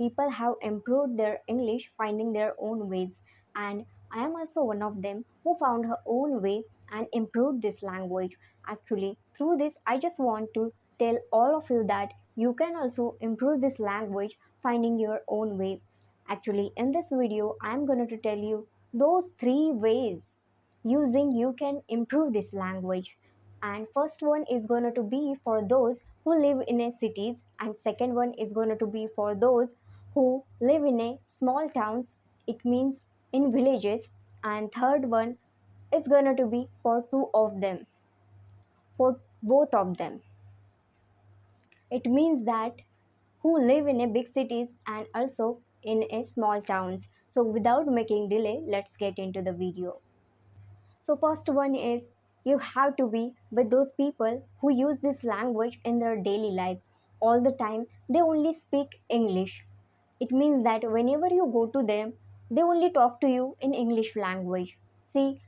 people have improved their English finding their own ways, and I am also one of them who found her own way and improved this language. Actually, through this, I just want to tell all of you that you can also improve this language finding your own way. Actually, in this video, I am going to tell you those three ways using you can improve this language. And first one is going to be for those who live in a cities, and second one is going to be for those who live in a small towns, it means in villages, and third one is going to be for two of them, for both of them. It means that who live in a big cities and also in a small towns. So without making delay, let's get into the video. So first one is you have to be with those people who use this language in their daily life all the time. They only speak English. It means that whenever you go to them, they only talk to you in English language. See,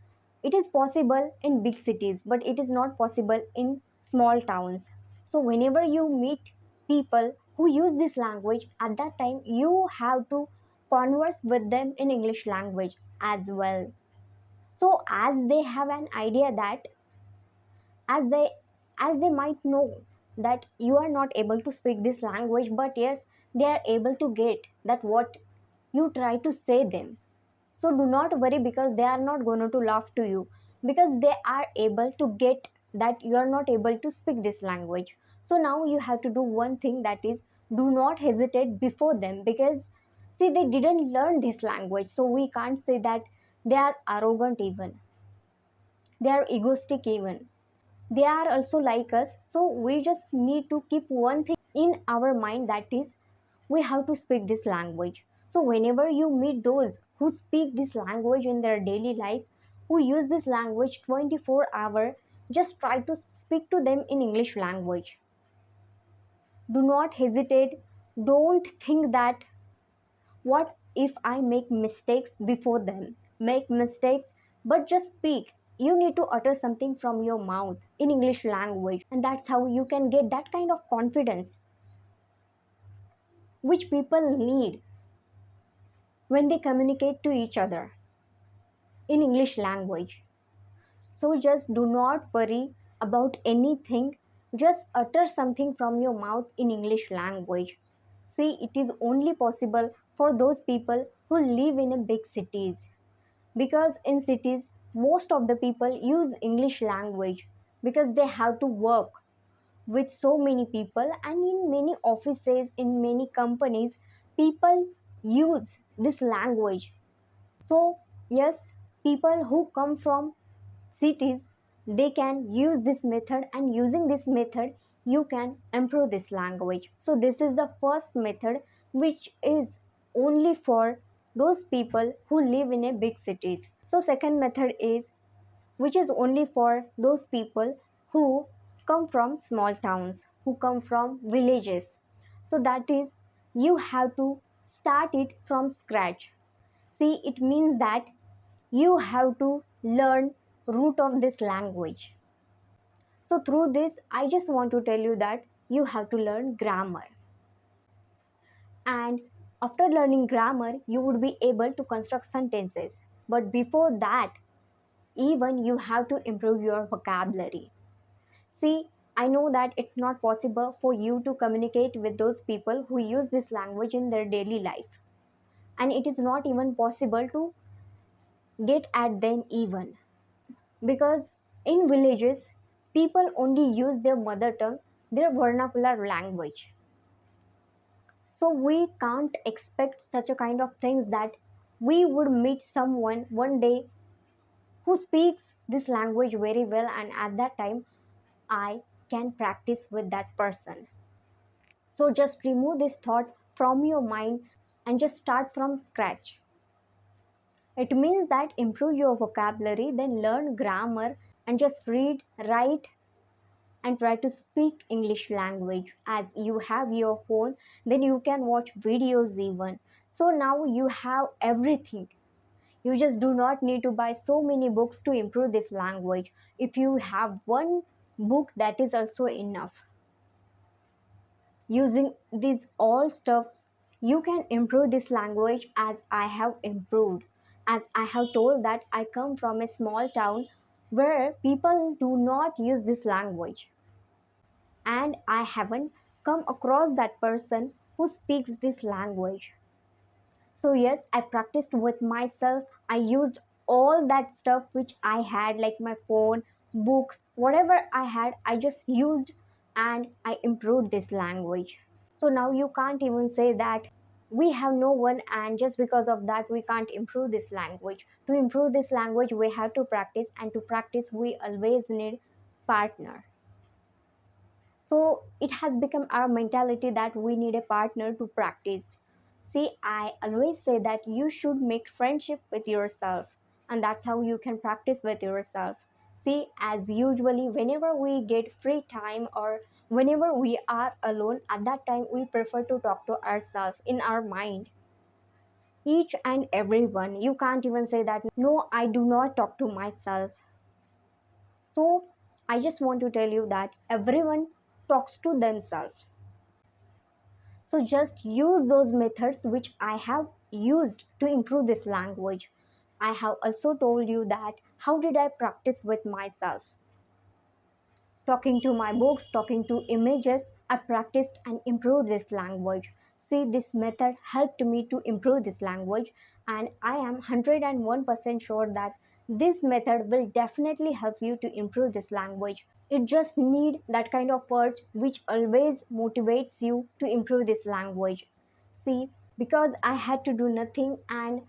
it is possible in big cities, but it is not possible in small towns. So whenever you meet people who use this language, at that time you have to converse with them in English language as well. So as they have an idea that as they as they might know that you are not able to speak this language, but yes, they are able to get that what you try to say them. So do not worry, because they are not going to laugh to you, because they are able to get that you are not able to speak this language. So now you have to do one thing, that is do not hesitate before them, because see, they didn't learn this language, so we can't say that they are arrogant even, they are egoistic even, they are also like us. So we just need to keep one thing in our mind, that is we have to speak this language. So whenever you meet those who speak this language in their daily life, who use this language 24-hour, just try to speak to them in English language. Do not hesitate. Don't think that what if I make mistakes before them. Make mistakes, but just speak. You need to utter something from your mouth in English language, and that's how you can get that kind of confidence which people need when they communicate to each other in English language. So just do not worry about anything. Just utter something from your mouth in English language. See, it is only possible for those people who live in a big cities, because in cities most of the people use English language because they have to work with so many people, and in many offices, in many companies, people use this language. So yes, people who come from cities, they can use this method, and using this method you can improve this language. So this is the first method, which is only for those people who live in a big cities. So second method is, which is only for those people who come from small towns, who come from villages. So that is, you have to start it from scratch. See, it means that you have to learn root of this language. So through this, I just want to tell you that you have to learn grammar. And after learning grammar, you would be able to construct sentences. But before that, even you have to improve your vocabulary. See, I know that it's not possible for you to communicate with those people who use this language in their daily life. And it is not even possible to get at them even, because in villages people only use their mother tongue, their vernacular language. So we can't expect such a kind of things that we would meet someone one day who speaks this language very well, and at that time I can practice with that person. So just remove this thought from your mind and just start from scratch. It means that improve your vocabulary, then learn grammar, and just read, write, and try to speak English language. As you have your phone, then you can watch videos even. So now you have everything. You just do not need to buy so many books to improve this language. If you have one book, that is also enough. Using these all stuff, You can improve this language as I have improved. As I have told that I come from a small town where people do not use this language, and I haven't come across that person who speaks this language. So, yes, I practiced with myself. I used all that stuff which I had, like my phone, books, whatever I had, I just used and I improved this language. So now you can't even say that we have no one, and just because of that, we can't improve this language. To improve this language, we have to practice, and to practice, we always need partner. So it has become our mentality that we need a partner to practice. See, I always say that you should make friendship with yourself, and that's how you can practice with yourself. See, as usually, whenever we get free time or whenever we are alone, at that time we prefer to talk to ourselves in our mind. Each and every one. You can't even say that, no, I do not talk to myself. So, I just want to tell you that everyone talks to themselves. So just use those methods which I have used to improve this language. I have also told you that how did I practice with myself. Talking to my books, talking to images, I practiced and improved this language. See, this method helped me to improve this language, and I am 101% sure that this method will definitely help you to improve this language. It just need that kind of words which always motivates you to improve this language. See, because I had to do nothing and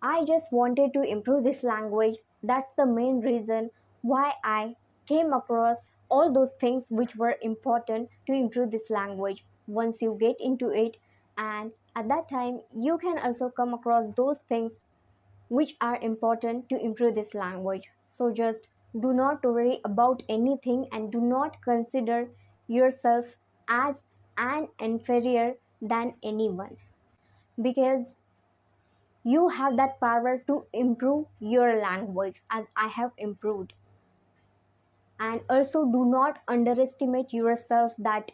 I just wanted to improve this language. That's the main reason why I came across all those things which were important to improve this language. Once you get into it, and at that time, you can also come across those things which are important to improve this language. So just do not worry about anything and do not consider yourself as an inferior than anyone, because you have that power to improve your language as I have improved. And also, do not underestimate yourself that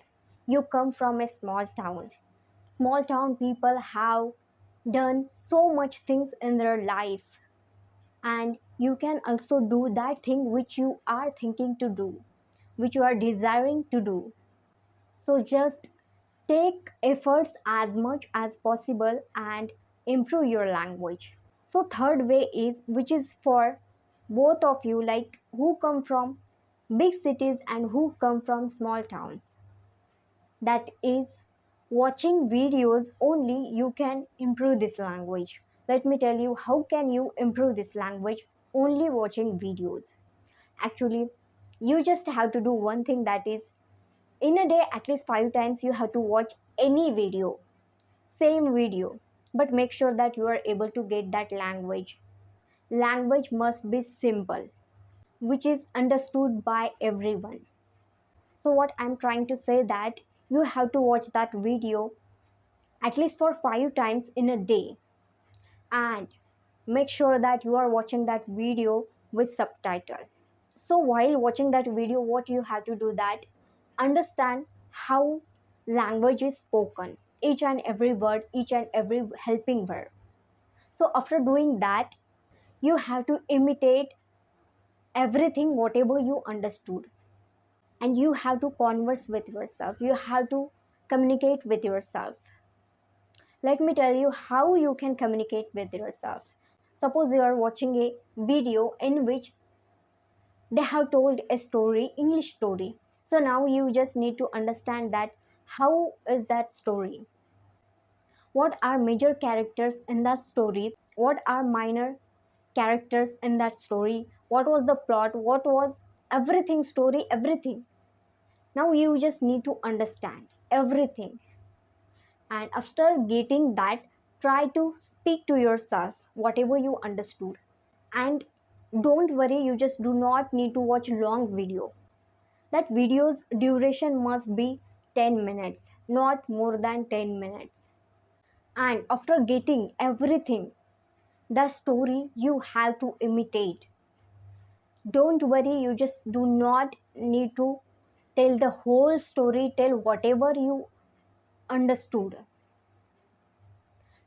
you come from a small town. Small town people have done so much things in their life, and you can also do that thing which you are thinking to do, which you are desiring to do. So just take efforts as much as possible and improve your language. So third way is, which is for both of you, like who come from big cities and who come from small towns, that is, watching videos only you can improve this language. Let me tell you how can you improve this language. Only watching videos. Actually, you just have to do one thing, that is, in a day at least 5 times you have to watch any video, same video, but make sure that you are able to get that language. Language must be simple, which is understood by everyone. So what I'm trying to say that you have to watch that video at least for 5 times in a day, and make sure that you are watching that video with subtitle. So while watching that video, what you have to do that, understand how language is spoken, each and every word, each and every helping verb. So after doing that, you have to imitate everything whatever you understood, and you have to converse with yourself, you have to communicate with yourself. Let me tell you how you can communicate with yourself. Suppose you are watching a video in which they have told a story, English story. So now you just need to understand that how is that story, what are major characters in that story, what are minor characters in that story, what was the plot, what was everything, story, everything. Now you just need to understand everything, and after getting that, try to speak to yourself whatever you understood. And don't worry, you just do not need to watch long video. That video's duration must be 10 minutes, not more than 10 minutes. And after getting everything, the story you have to imitate. Don't worry, you just do not need to tell the whole story, tell whatever you understood.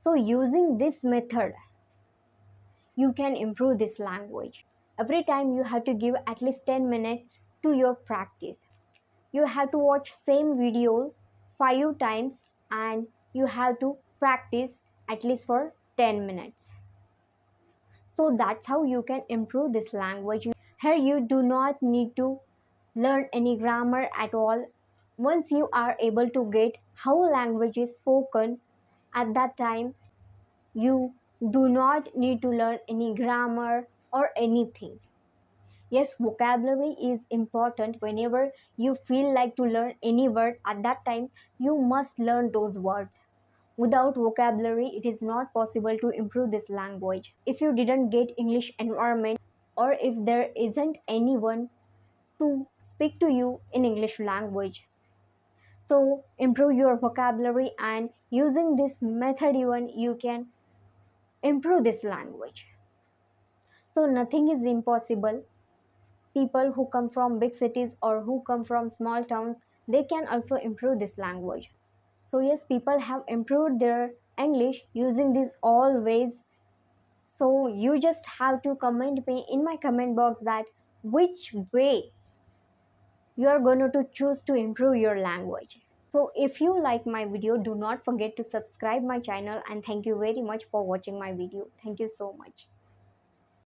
So using this method, you can improve this language. Every time you have to give at least 10 minutes to your practice. You have to watch same video 5 times and you have to practice at least for 10 minutes. So that's how you can improve this language. Here you do not need to learn any grammar at all. Once you are able to get how language is spoken, at that time you do not need to learn any grammar or anything. Yes, vocabulary is important. Whenever you feel like to learn any word, at that time you must learn those words. Without vocabulary, it is not possible to improve this language. If you didn't get English environment, or if there isn't anyone to speak to you in English language, so improve your vocabulary, and using this method even you can improve this language. So nothing is impossible. People who come from big cities or who come from small towns, they can also improve this language. So yes, people have improved their English using these all ways. So you just have to comment me in my comment box that which way you are going to choose to improve your language. So if you like my video, do not forget to subscribe my channel, and thank you very much for watching my video. Thank you so much.